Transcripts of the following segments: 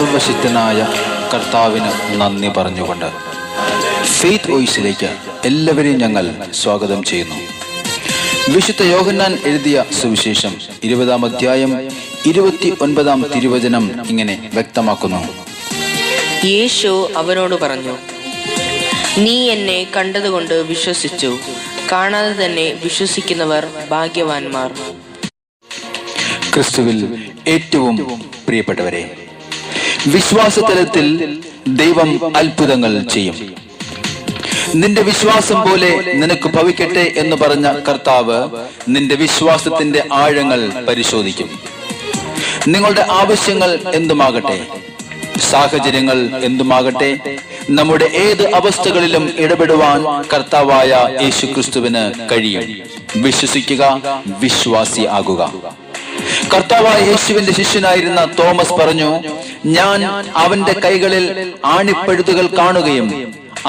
സർവശക്തനായ കർത്താവിന് നന്ദി പറഞ്ഞുകൊണ്ട് ഫെയ്ത്ത് വോയിസിലേക്ക് എല്ലാവരെയും ഞങ്ങൾ സ്വാഗതം ചെയ്യുന്നു. വിശുദ്ധ യോഹന്നാൻ എഴുതിയ സുവിശേഷം 20-ാം അധ്യായം 29-ാം തിരുവചനം ഇങ്ങനെ വ്യക്തമാക്കുന്നു. യേശു അവനോട് പറഞ്ഞു, നീ എന്നെ കണ്ടതുകൊണ്ട് വിശ്വസിച്ചു, കാണാതെ തന്നെ വിശ്വസിക്കുന്നവർ ഭാഗ്യവാന്മാർ. ക്രിസ്തുവിൽ ഏറ്റവും പ്രിയപ്പെട്ടവരെ, വിശ്വാസതലത്തിൽ ദൈവം അത്ഭുതങ്ങൾ ചെയ്യും. നിന്റെ വിശ്വാസം പോലെ നിനക്ക് ഭവിക്കട്ടെ എന്ന് പറഞ്ഞ കർത്താവ് നിന്റെ വിശ്വാസത്തിന്റെ ആഴങ്ങൾ പരിശോധിക്കും. നിങ്ങളുടെ ആവശ്യങ്ങൾ എന്തുമാകട്ടെ, സാഹചര്യങ്ങൾ എന്തുമാകട്ടെ, നമ്മുടെ ഏത് അവസ്ഥകളിലും ഇടപെടുവാൻ കർത്താവായ യേശുക്രിസ്തുവിന് കഴിയും. വിശ്വസിക്കുക, വിശ്വാസി ആകുക. കർത്താവായ യേശുവിന്റെ ശിഷ്യനായിരുന്ന തോമസ് പറഞ്ഞു, ഞാൻ അവന്റെ കൈകളിൽ ആണിപ്പഴുതുകൾ കാണുകയും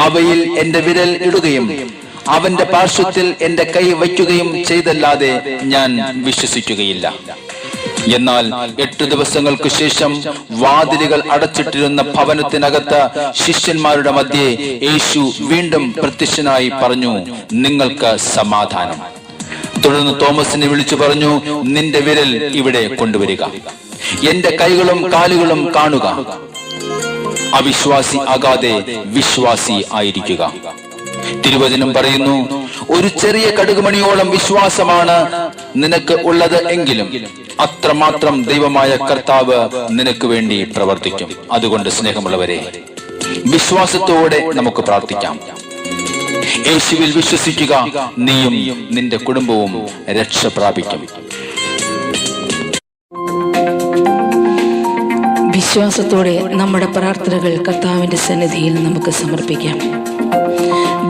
അവയിൽ എന്റെ വിരൽ ഇടുകയും അവന്റെ പാർശ്വത്തിൽ എന്റെ കൈ വയ്ക്കുകയും ചെയ്തല്ലാതെ ഞാൻ വിശ്വസിക്കുകയില്ല. എന്നാൽ 8 ദിവസങ്ങൾക്ക് ശേഷം വാതിലുകൾ അടച്ചിട്ടിരുന്ന ഭവനത്തിനകത്ത് ശിഷ്യന്മാരുടെ മധ്യേ യേശു വീണ്ടും പ്രത്യക്ഷനായി പറഞ്ഞു, നിങ്ങൾക്ക് സമാധാനം. തുടർന്ന് തോമസിനെ വിളിച്ചു പറഞ്ഞു, നിന്റെ വിരൽ ഇവിടെ കൊണ്ടുവരിക, എന്റെ കൈകളും കാലുകളും കാണുക. അവിശ്വാസി ആകാതെ വിശ്വാസി ആയിരിക്കുക. തിരുവചനം പറയുന്നു, ഒരു ചെറിയ കടുകുമണിയോളം വിശ്വാസമാണ് നിനക്ക് ഉള്ളത് എങ്കിലും അത്രമാത്രം ദൈവമായ കർത്താവ് നിനക്ക് വേണ്ടി പ്രവർത്തിക്കും. അതുകൊണ്ട് സ്നേഹമുള്ളവരെ, വിശ്വാസത്തോടെ നമുക്ക് പ്രാർത്ഥിക്കാം. യേശുവിൽ വിശ്വസിക്കുക, നീയും നിന്റെ കുടുംബവും രക്ഷ പ്രാപിക്കും. വിശ്വാസത്തോടെ നമ്മുടെ പ്രാർത്ഥനകൾ കർത്താവിന്റെ സന്നിധിയിൽ നമുക്ക് സമർപ്പിക്കാം.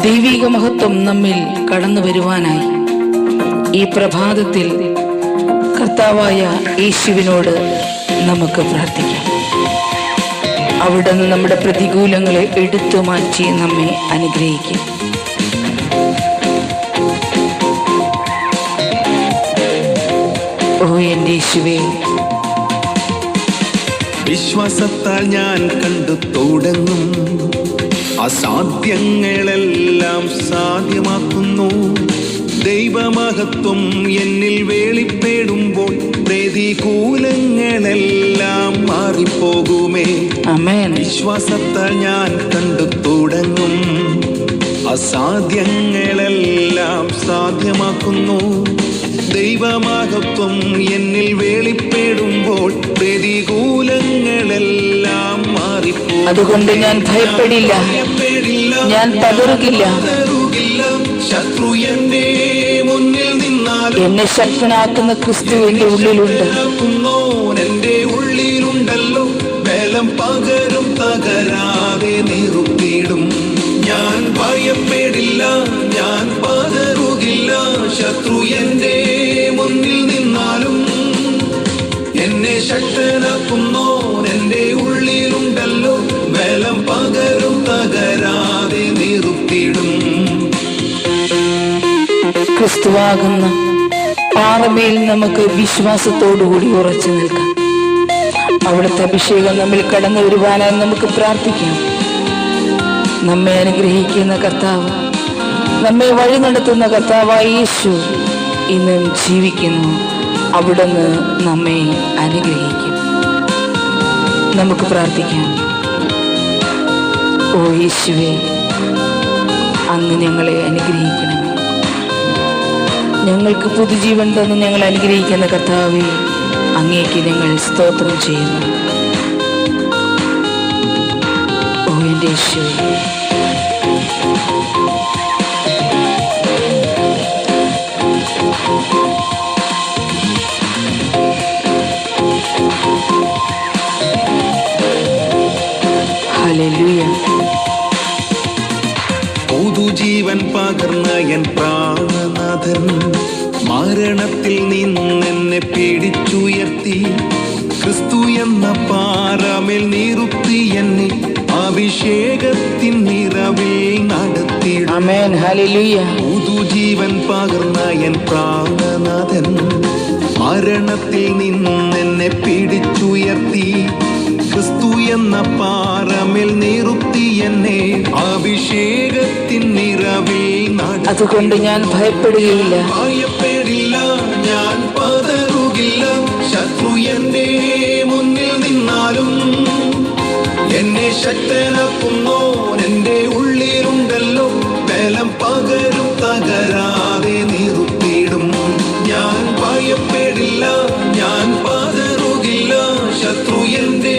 ദൈവിക മഹത്വം നമ്മിൽ കടന്നു വരുവാനായി ഈ പ്രഭാതത്തിൽ കർത്താവായ യേശുവിനോട് നമുക്ക് പ്രാർത്ഥിക്കാം. അവിടുന്ന് നമ്മുടെ പ്രതികൂലങ്ങളെ എടുത്തു മാറ്റി നമ്മെ അനുഗ്രഹിക്കും. ഓ എൻ്റെ യേശുവേ, വിശ്വാസത്താൽ ഞാൻ കണ്ടു തുടങ്ങും, അസാധ്യങ്ങളെല്ലാം സാധ്യമാക്കുന്നു. ദൈവമഹത്വം എന്നിൽ വെളിപ്പെടുമ്പോൾ പ്രതികൂലങ്ങളെല്ലാം മാറിപ്പോകുമേ. വിശ്വാസത്താൽ ഞാൻ കണ്ടു തുടങ്ങും, അസാധ്യങ്ങളെല്ലാം സാധ്യമാക്കുന്നു. ദൈവമഹത്വം എന്നിൽ വെളിപ്പെടുമ്പോൾ പ്രതികൂലങ്ങളെല്ലാം മാറിപ്പോകും. അതുകൊണ്ട് ഞാൻ ഭയപ്പെടില്ല, ഞാൻ പതറുകില്ല. ശത്രു എന്റെ മുന്നിൽ നിന്നാൽ എന്നെ ശക്തനാക്കുന്ന ക്രിസ്തു എന്റെ ഉള്ളിലുണ്ട്. എന്റെ ഉള്ളിലുണ്ടല്ലോ, ബലം പകരും, തകരാതെ നിറുത്തിയിടും. ഞാൻ ഭയപ്പെടില്ല, ഞാൻ പതറുകില്ല. ശത്രു എന്റെ മുന്നിൽ നിന്നാലും എന്നെ ശക്തനാക്കുന്നോ, എന്റെ ഉള്ളിലുണ്ടല്ലോ, ബലം പകരും, തകരാതെ നിറുത്തിയിടും. ക്രിസ്തുവാകുന്ന പാറമേൽ നമുക്ക് വിശ്വാസത്തോടുകൂടി ഉറച്ചു നിൽക്കാം. അവിടുത്തെ അഭിഷേകം നമ്മിൽ കടന്നു വരുവാനായി നമുക്ക് പ്രാർത്ഥിക്കാം. നമ്മെ അനുഗ്രഹിക്കുന്ന കർത്താവ്, നമ്മെ വഴി നടത്തുന്ന കർത്താവായ യേശു ഇന്നും ജീവിക്കുന്നു. അവിടുന്ന് നമ്മെ അനുഗ്രഹിക്കും. നമുക്ക് പ്രാർത്ഥിക്കാം. ഓ യേശുവേ, അങ്ങ് ഞങ്ങളെ അനുഗ്രഹിക്കണമേ. ഞങ്ങൾക്ക് പുതുജീവൻ തന്ന് ഞങ്ങൾ അനുഗ്രഹിക്കുന്ന കർത്താവേ, അങ്ങേക്ക് ഞങ്ങൾ സ്തോത്രം ചെയ്യുന്നു. ഓ എൻ്റെ യേശുവേ, ഹല്ലേലൂയ. പുതുജീവൻ പകർന്ന എൻ പ്രാണനാഥൻ മരണത്തിൽ നിന്നെന്നെ പിടിച്ചുയർത്തി. ക്രിസ്തു എന്ന പാറമേൽ നിർത്തി എന്നെ അഭിഷേകത്തിൻ നിറവിൽ നടത്തി. ആമേൻ, ഹല്ലേലൂയ. പുതുജീവൻ പകർന്ന എൻ പ്രാണനാഥൻ മരണത്തിൽ നിന്നെന്നെ പിടിച്ചുയർത്തി. ക്രിസ്തു എന്ന പാറമേൽ നിർത്തി എന്നെ അഭിഷേകത്തിൻ നിറവിൽ നടത്തി. അതുകൊണ്ട് ഞാൻ ഭയപ്പെടുകയില്ല, ഭയപ്പെടില്ല, ഞാൻ പതറുകില്ല. ശത്രു എന്റെ മുന്നിൽ നിന്നാലും എന്നെ ശക്തനാക്കുന്നോൻ എന്റെ ഉള്ളിലുണ്ടല്ലോ. ബലം പകരും, തകരാതെ നിർത്തിയിടും. ഞാൻ ഭയപ്പെടില്ല, ഞാൻ പതറുകില്ല. ശത്രു എന്റെ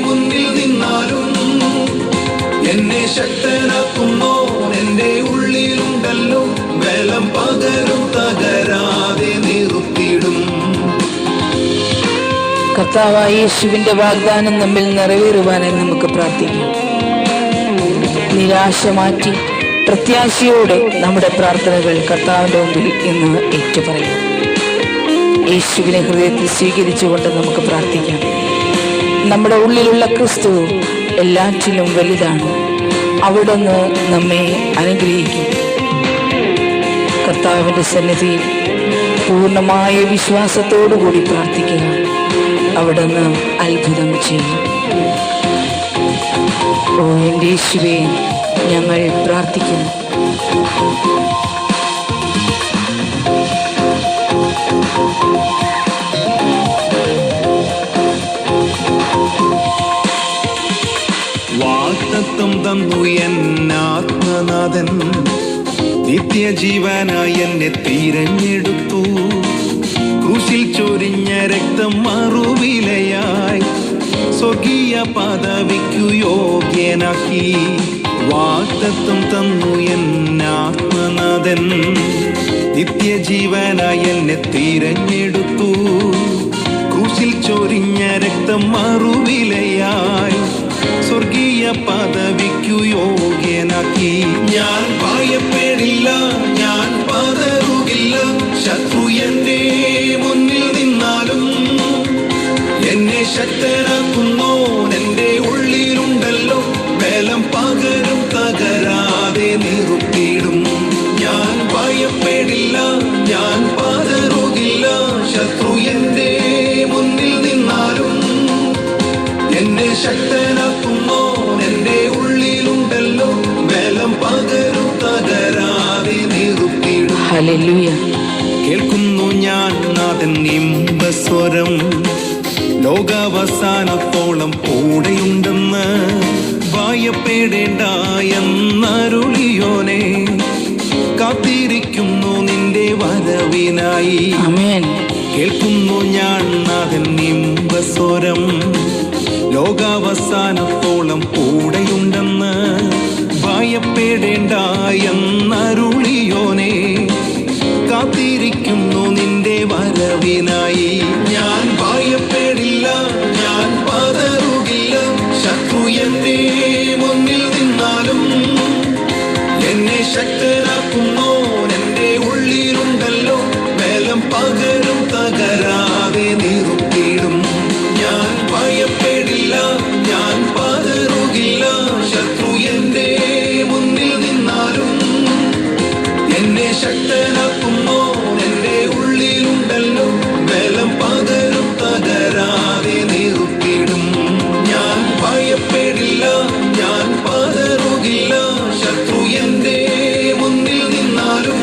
മുന്നിൽ നിന്നാലും എന്നെ ശക്തനാക്കുന്നോൻ എന്റെ ഉള്ളിലുണ്ടല്ലോ. ബലം പകരും, തകരാതെ നിർത്തിയിടും. കർത്താവായ യേശുവിന്റെ വാഗ്ദാനം നമ്മിൽ നിറവേറുവാനായി നമുക്ക് പ്രാർത്ഥിക്കാം. നിരാശ മാറ്റി പ്രത്യാശയോടെ നമ്മുടെ പ്രാർത്ഥനകൾ കർത്താവിന്റെ മുമ്പിൽ ഇന്ന് ഏറ്റുപറയാം. യേശുവിനെ ഹൃദയത്തിൽ സ്വീകരിച്ചുകൊണ്ട് നമുക്ക് പ്രാർത്ഥിക്കാം. നമ്മുടെ ഉള്ളിലുള്ള ക്രിസ്തു എല്ലാറ്റിലും വലുതാണ്. അവിടുന്ന് നമ്മെ അനുഗ്രഹിക്കും. കർത്താവിന്റെ സന്നിധിയിൽ പൂർണ്ണമായ വിശ്വാസത്തോടുകൂടി പ്രാർത്ഥിക്കുക. അവിടുന്ന് അത്ഭുതം ചെയ്യും. ഓ എൻ്റെ യേശുവേ, ഞങ്ങൾ പ്രാർത്ഥിക്കുന്നു. വാഗ്ദത്തം തന്നു എന്നാത്മനാഥൻ, നിത്യജീവനായി എന്നെ തിരഞ്ഞെടുത്തു. ക്രൂശിൽ ചൊരിഞ്ഞ രക്തം മറുവിലയായി സ്വർഗീയ പദവിക്കു യോഗ്യനാക്കി. വാഗ്ദത്തം തന്നു എന്നാത്മനാഥൻ, നിത്യജീവനായി എന്നെ തിരഞ്ഞെടുത്തു. ക്രൂശിൽ ചൊരിഞ്ഞ രക്തം മറുവിലയായി സ്വർഗീയ പദവിക്കു യോഗ്യനാക്കി. ഞാൻ ഭയപ്പെടില്ല, ഞാൻ പതറുകില്ല. ശത്രു എന്റെ മുന്നിൽ നിന്നാലും എന്നെ ശക്തനാക്കുന്നോൻ എന്റെ ഉള്ളിലുണ്ടല്ലോ. ബലം പകരും, തകരാതെ നിർത്തിയിടും. ഞാൻ ഭയപ്പെടില്ല, ഞാൻ പതറുകില്ല. ശത്രു എന്റെ മുന്നിൽ നിന്നാലും എന്നെ ശക്തനാക്കുന്നോൻ എന്റെ ഉള്ളിലുണ്ടല്ലോ. ബലം പകരും, തകരാതെ നിർത്തിയിടും. ഹല്ലേലൂയ. കേൾക്കുന്നു ഞാൻ നാഥൻ ഇമ്പസ്വരം, ലോകാവസാനത്തോളം കൂടെയുണ്ടെന്ന്. ഭയപ്പെടേണ്ട എന്നരുളിയോനെ, കാത്തിരിക്കുന്നു നിന്റെ വരവിനായി. ആമേൻ. കേൾക്കുന്നു ഞാൻ നാഥൻ ഇമ്പസ്വരം, ലോകാവസാനത്തോളം കൂടെയുണ്ടെന്ന്. ഭയപ്പെടേണ്ട എന്നരുളിയോനെ, കാത്തിരിക്കുന്നു നിന്റെ വരവിനായി. ഞാൻ ഭയപ്പെടില്ല, ഞാൻ പതറുകില്ല. ശത്രു എന്റെ മുന്നിൽ നിന്നാലും എന്നെ ശക്തനാക്കുന്നോൻ എന്റെ ഉള്ളിലുണ്ടല്ലോ. ബലം പകരും, തകരാതെ നിർത്തിയിടും. ഞാൻ ഭയപ്പെടില്ല, ഞാൻ പതറുകില്ല. ശത്രു എന്റെ മുന്നിൽ നിന്നാലും എന്നെ ശക്തനാക്കുന്നോൻ എന്റെ ഉള്ളിലുണ്ടല്ലോ. ബലം പകരും, തകരാതെ നിർത്തിയിടും. ഞാൻ ഭയപ്പെടില്ല, ഞാൻ പതറുകില്ല. ശത്രു എന്റെ മുന്നിൽ നിന്നാലും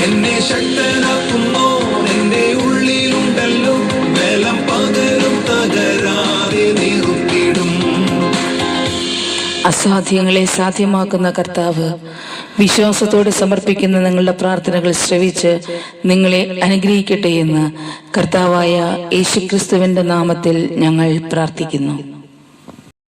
എന്നെ ശക്തനാക്കുന്നോൻ എന്റെ ഉള്ളിലുണ്ടല്ലോ. ബലം പകരും, തകരാതെ നിർത്തിയിടും. അസാധ്യങ്ങളെ സാധ്യമാക്കുന്ന കർത്താവ്, വിശ്വാസത്തോടെ സമർപ്പിക്കുന്ന നിങ്ങളുടെ പ്രാർത്ഥനകൾ ശ്രവിച്ച് നിങ്ങളെ അനുഗ്രഹിക്കട്ടെ എന്ന് കർത്താവായ യേശുക്രിസ്തുവിന്റെ നാമത്തിൽ ഞങ്ങൾ പ്രാർത്ഥിക്കുന്നു.